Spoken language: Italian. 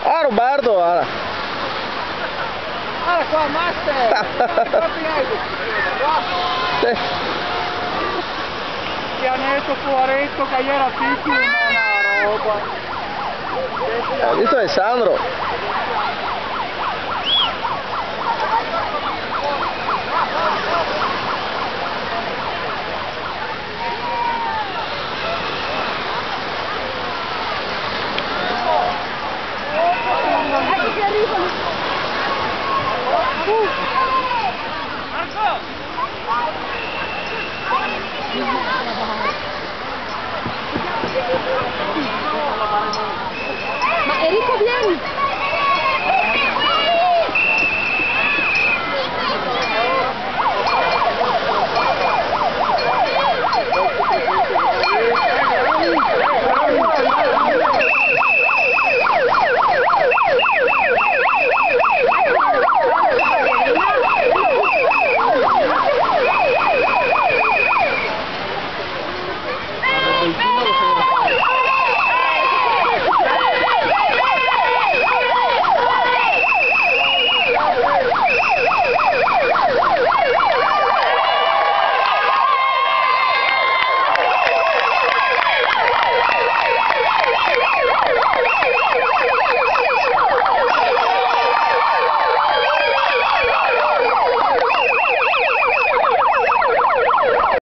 Ah, Roberto, guarda. Guarda qua, master! Sì. Pianetto fuoretto che era piccolo, ma una roba. Hai visto Alessandro?